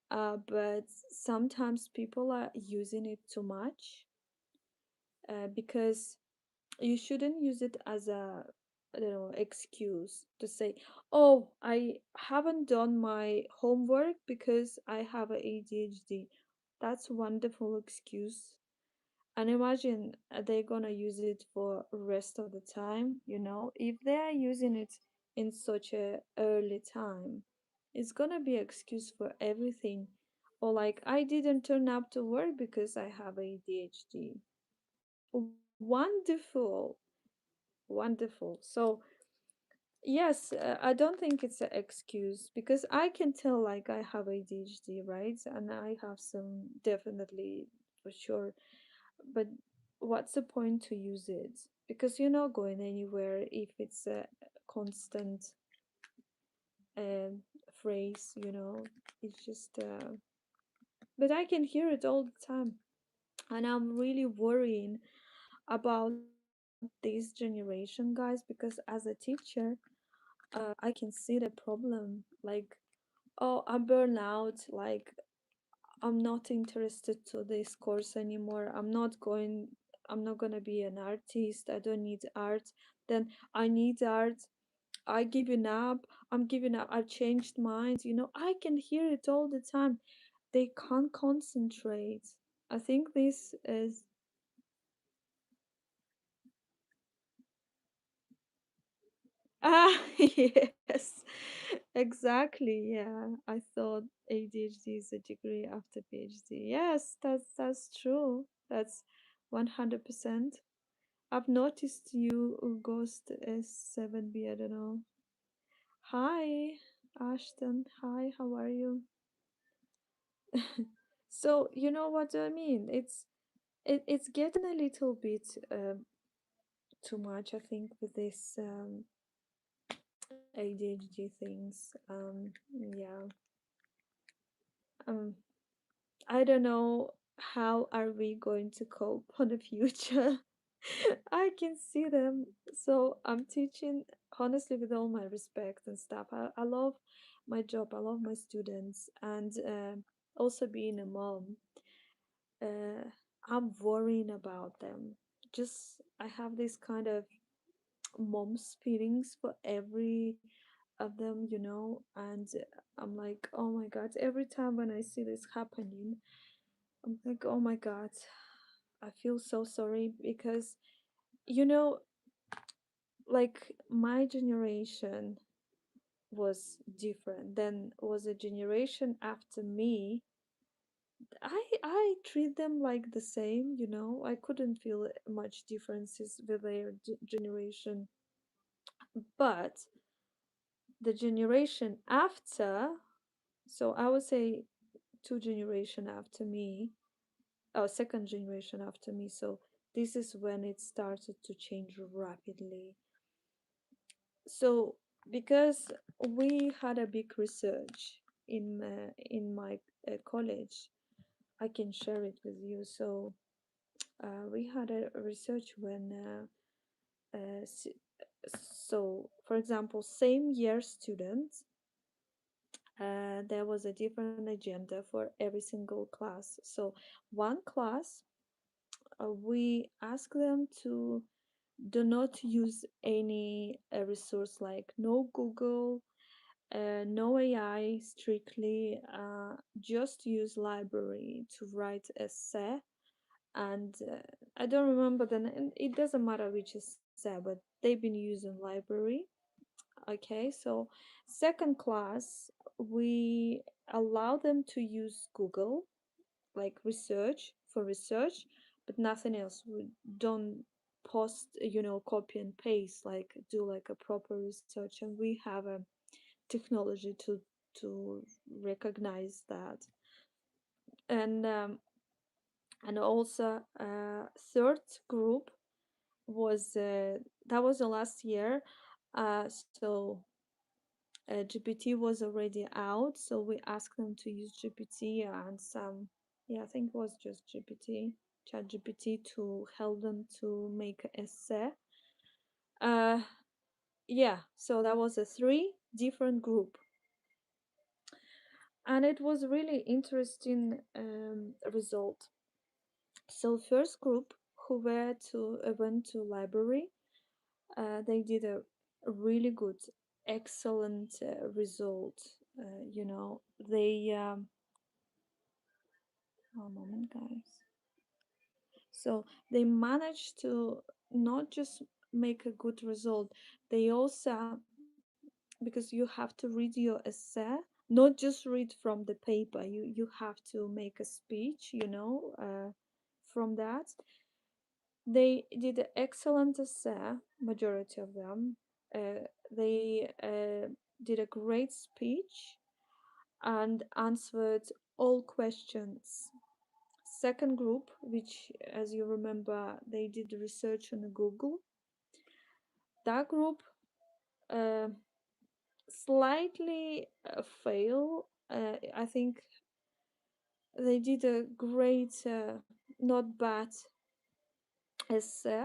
but sometimes people are using it too much, because you shouldn't use it as a, I don't know, excuse to say, "Oh, I haven't done my homework because I have a ADHD." That's a wonderful excuse. And imagine they're gonna use it for rest of the time, you know? If they are using it in such a early time, it's gonna be excuse for everything. Or like, I didn't turn up to work because I have ADHD. Wonderful, wonderful. So yes, I don't think it's an excuse, because I can tell like I have ADHD, right? And I have some, definitely, for sure. But what's the point to use it? Because you're not going anywhere if it's a constant um, phrase, you know. It's just, but I can hear it all the time. And I'm really worrying about this generation, guys, because as a teacher, I can see the problem. Like, oh, I'm burned out. Like, I'm not interested to this course anymore. I'm not gonna be an artist. I don't need art. Then I need art. I giving up. I'm giving up. I've changed minds. You know, I can hear it all the time. They can't concentrate. I think this is yes, exactly. Yeah, I thought ADHD is a degree after PhD. Yes, that's true. That's 100%. I've noticed you ghost S7B. I don't know. Hi, Ashton. Hi, how are you? So you know what I mean. It's getting a little bit too much, I think, with this ADHD things. Yeah. Um, I don't know. how are we going to cope for the future? I can see them. So I'm teaching, honestly, with all my respect and stuff. I love my job. I love my students, and also being a mom. Uh, I'm worrying about them. Just I have this kind of mom's feelings for every of them, and I'm like, oh my God, every time when I see this happening, I'm like, oh my God, I feel so sorry because, you know, like my generation was different. Then was a generation after me. I treat them like the same, I couldn't feel much differences with their generation. But the generation after, so I would say two generation after me, or second generation after me. So this is when it started to change rapidly. So because we had a big research in my college, I can share it with you. So we had a research when so for example, same year students, there was a different agenda for every single class. So one class, we asked them to do not use any resource, like no Google, no AI strictly, just use library to write essay. And I don't remember and it doesn't matter which essay, but they've been using library. Okay, so second class, we allow them to use Google, like research for research, but nothing else. We don't post, copy and paste, like do like a proper research, and we have a technology to recognize that. And also third group was that was the last year. So GPT was already out, so we asked them to use GPT and some, yeah, I think it was just GPT, Chat GPT, to help them to make an essay. Uh, yeah, so that was a three different group, and it was really interesting result. So first group who were to went to library, they did a really good, excellent result. They one moment, guys. So they managed to not just make a good result, they also, because you have to read your essay, not just read from the paper, you have to make a speech, from that. They did an excellent essay, majority of them. They did a great speech and answered all questions. Second group, which, as you remember, they did research on Google. That group uh, slightly fail. I think they did a great, not bad essay.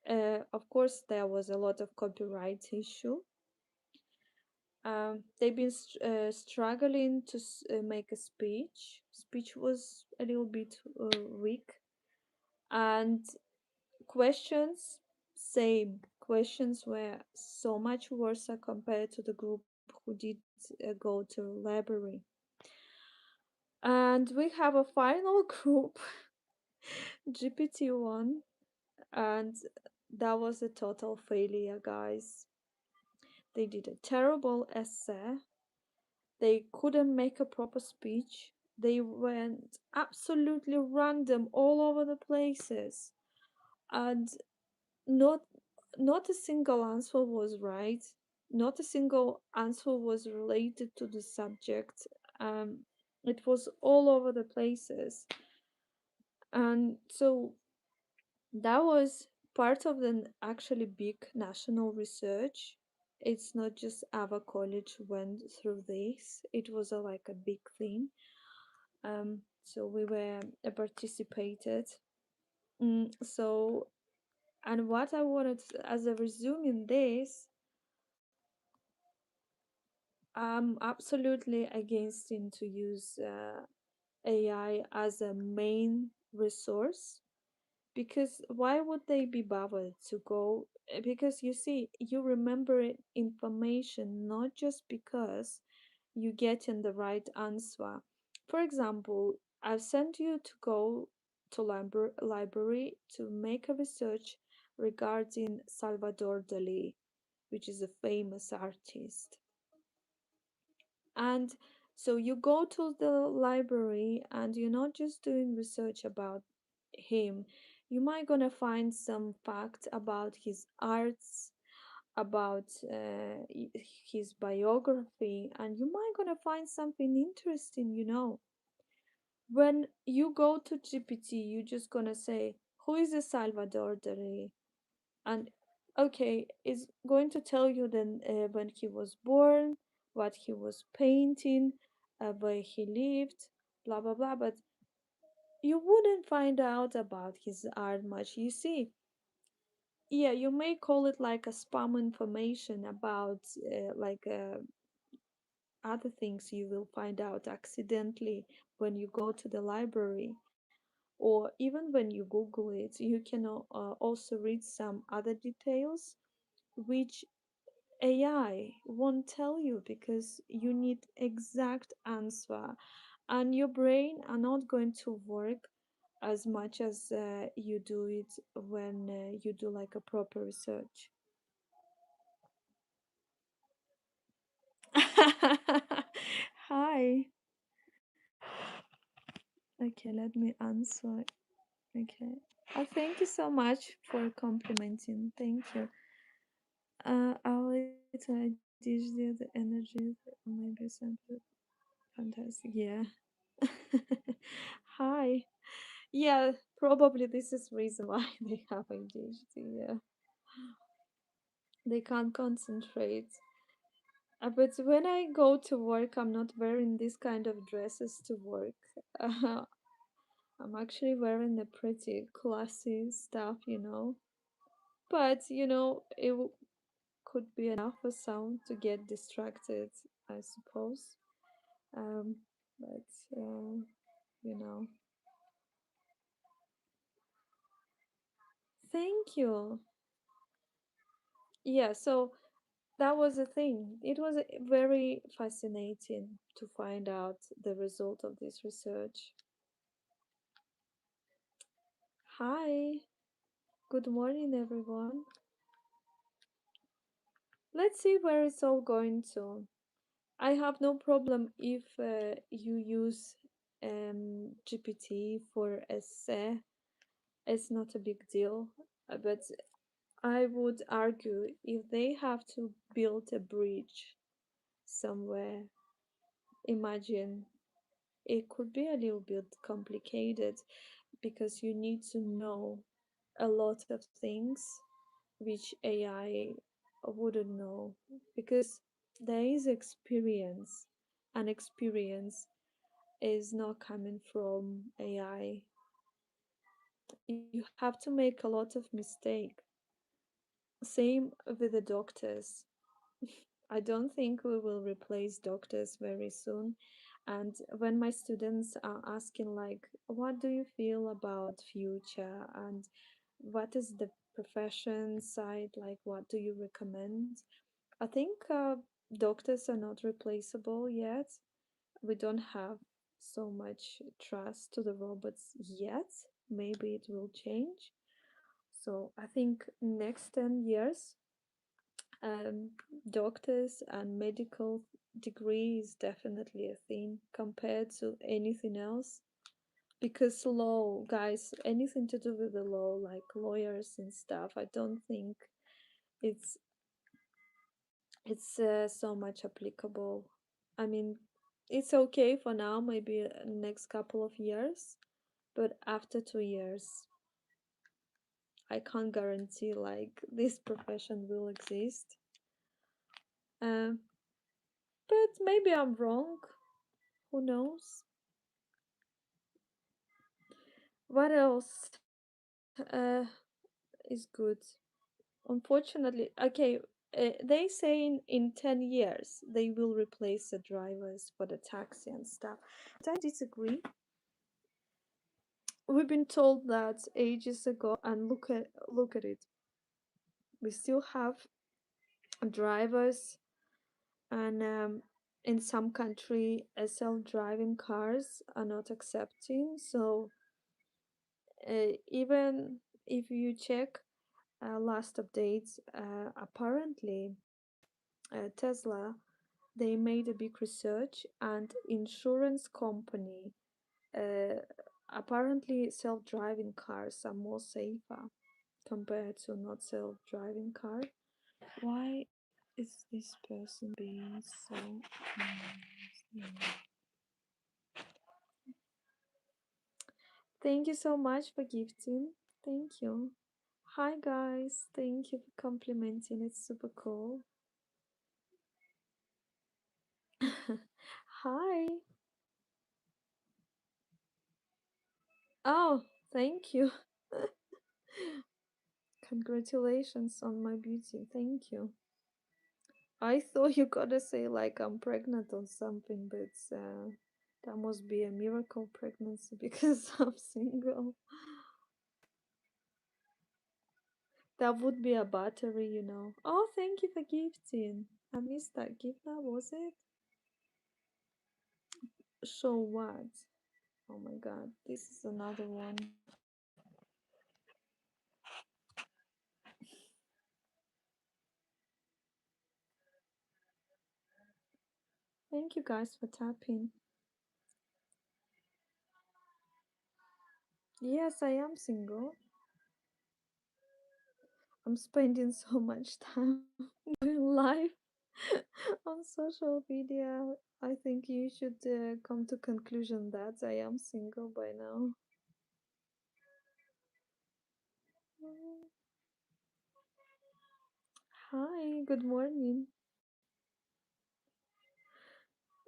Of course, there was a lot of copyright issue. They've been struggling to make a speech. Speech was a little bit weak, and questions, same. Questions were so much worse compared to the group who did go to library. And we have a final group, GPT-1, and that was a total failure, guys. They did a terrible essay. They couldn't make a proper speech. They went absolutely random all over the places. And not not a single answer was right. Not a single answer was related to the subject. It was all over the places. And so that was part of the actually big national research. It's not just our college went through this. It was like a big thing. So we were participated. So, and what I wanted as a resume in this, I'm absolutely against in to use AI as a main resource, because why would they be bothered to go? Because you see, you remember information not just because you get in the right answer. For example, I've sent you to go to library to make a research regarding Salvador Dali, which is a famous artist. And so you go to the library and you're not just doing research about him. You might gonna find some facts about his arts, about his biography, and you might gonna find something interesting. When you go to GPT, you're just gonna say, "Who is a Salvador Dali?" And okay, it's going to tell you then when he was born, what he was painting, where he lived, blah blah blah. But you wouldn't find out about his art much. You see, yeah, you may call it like a spam information about other things you will find out accidentally when you go to the library. Or even when you Google it, you can also read some other details which AI won't tell you, because you need exact answer, and your brain are not going to work as much as you do it when you do like a proper research. Hi. Okay, let me answer. Okay. Thank you so much for complimenting. Thank you. I'll dish you the energy, maybe something fantastic. Yeah. Hi. Yeah, probably this is reason why they have ADHD. Yeah, they can't concentrate. But when I go to work, I'm not wearing this kind of dresses to work. Uh, I'm actually wearing the pretty classy stuff. But could be enough for some to get distracted, I suppose. Um, but you know, thank you. Yeah. So that was the thing. It was very fascinating to find out the result of this research. Hi, good morning, everyone. Let's see where it's all going to. I have no problem if you use GPT for essay. It's not a big deal. But I would argue if they have to build a bridge somewhere, imagine it could be a little bit complicated, because you need to know a lot of things which AI wouldn't know, because there is experience, and experience is not coming from AI. You have to make a lot of mistake. Same with the doctors. I don't think we will replace doctors very soon. And when my students are asking like, what do you feel about future, and what is the profession side, like what do you recommend? I think doctors are not replaceable yet. We don't have so much trust to the robots yet. Maybe it will change. So I think next 10 years, um, doctors and medical degree is definitely a thing compared to anything else. Because law, guys, anything to do with the law, like lawyers and stuff, I don't think it's it's so much applicable. I mean, it's okay for now, maybe next couple of years, but after 2 years, I can't guarantee like this profession will exist. Um, but maybe I'm wrong. Who knows? What else uh, is good? Unfortunately, okay, they say in 10 years they will replace the drivers for the taxi and stuff. But I disagree. We've been told that ages ago, and look at it. We still have drivers, and in some country, self-driving cars are not accepting. So even if you check last updates, apparently Tesla, they made a big research, and insurance company, uh, apparently self-driving cars are more safer compared to not self-driving car. Why is this person being so nasty? Thank you so much for gifting. Thank you. Hi guys, thank you for complimenting. It's super cool. Hi. Oh, thank you. Congratulations on my beauty. Thank you. I thought you gotta say like I'm pregnant or something, but that must be a miracle pregnancy because I'm single. That would be a battery. Oh, thank you for gifting. I missed that gift. That was it. So what? Oh my god, this is another one. Thank you guys for tapping. Yes, I am single. I'm spending so much time doing live on social media. I think you should come to conclusion that I am single by now. Mm. Hi, good morning.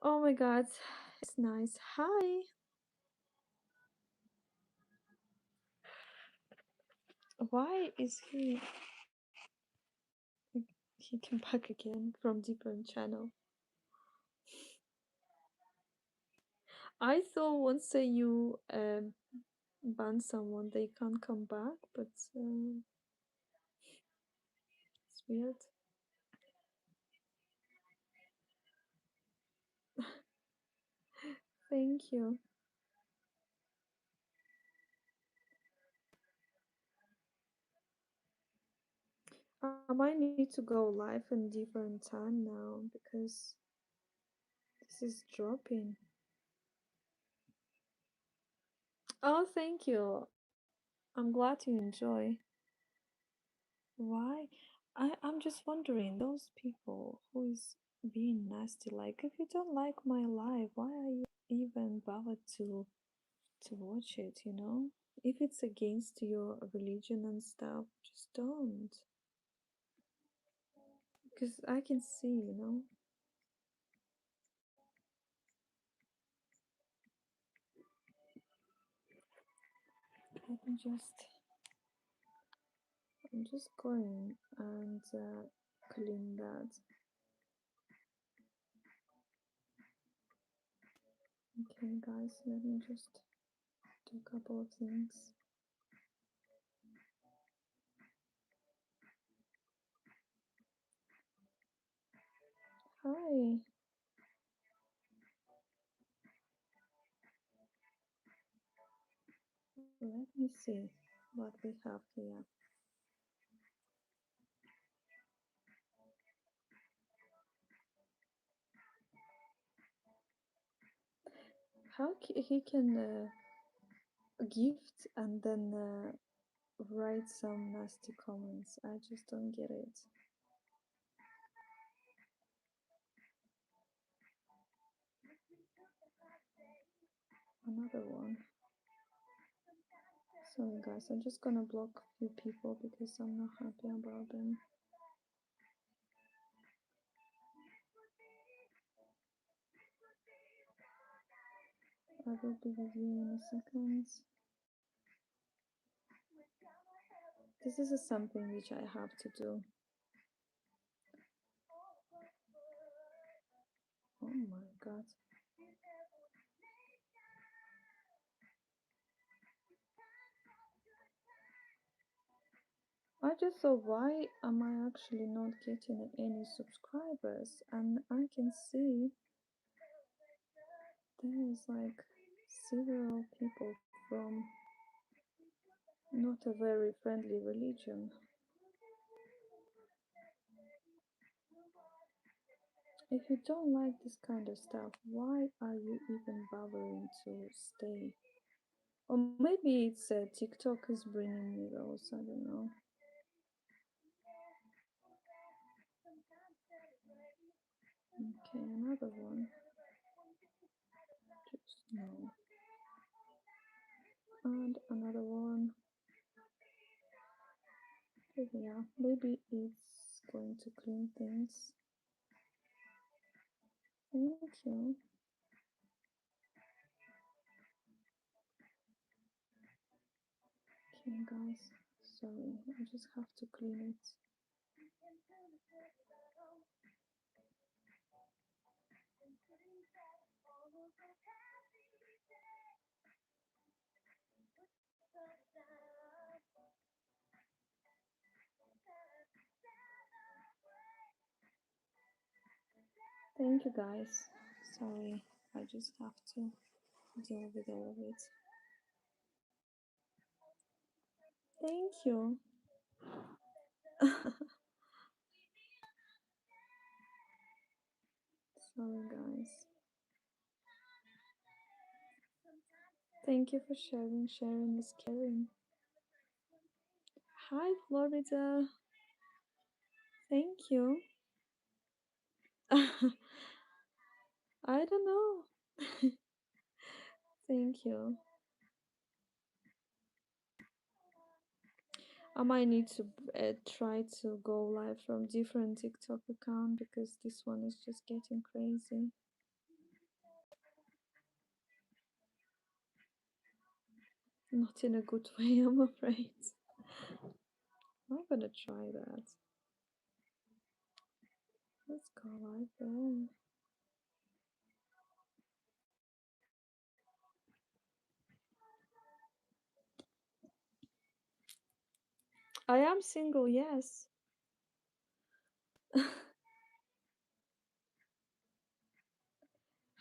Oh my god, it's nice. Hi. Why is he came back again from different channel? I thought once you ban someone, they can't come back, but it's weird. Thank you. I might need to go live in different time now because this is dropping. Oh, thank you. I'm glad you enjoy. Why? I'm just wondering, those people who is being nasty, like if you don't like my life, why are you even bothered to watch it? If it's against your religion and stuff, just don't. Because I can see. Let me just, I'm just going and clean that. Okay, guys, let me just do a couple of things. Hi. Let me see what we have here. How he can gift and then write some nasty comments? I just don't get it. Another one. Sorry guys, I'm just gonna block a few people because I'm not happy about them. I will be with you in a second. This is something which I have to do. Oh my god. I just thought, why am I actually not getting any subscribers? And I can see there's like several people from not a very friendly religion. If you don't like this kind of stuff, why are you even bothering to stay? Or maybe it's TikTok is bringing me those, I don't know. Okay, another one. Just no. And another one. Yeah, maybe it's going to clean things. Thank you. Okay, guys. Sorry, I just have to clean it. Thank you, guys. Sorry, I just have to deal with all of it. Thank you. Sorry, guys. Thank you for sharing. Sharing is caring. Hi, Florida. Thank you. I don't know. Thank you. I might need to try to go live from different TikTok account because this one is just getting crazy. Not in a good way, I'm afraid. I'm gonna try that. Let's go live there. I am single, yes.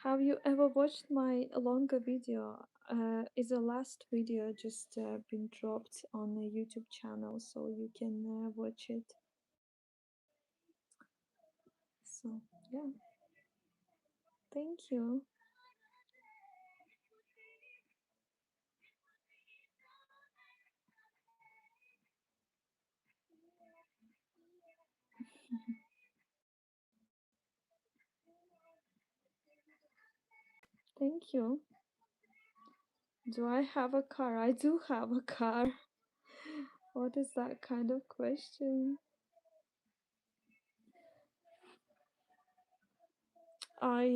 Have you ever watched my longer video? Is the last video just been dropped on a YouTube channel, so you can watch it. So yeah, thank you. Thank you. Do I have a car? I do have a car. What is that kind of question? I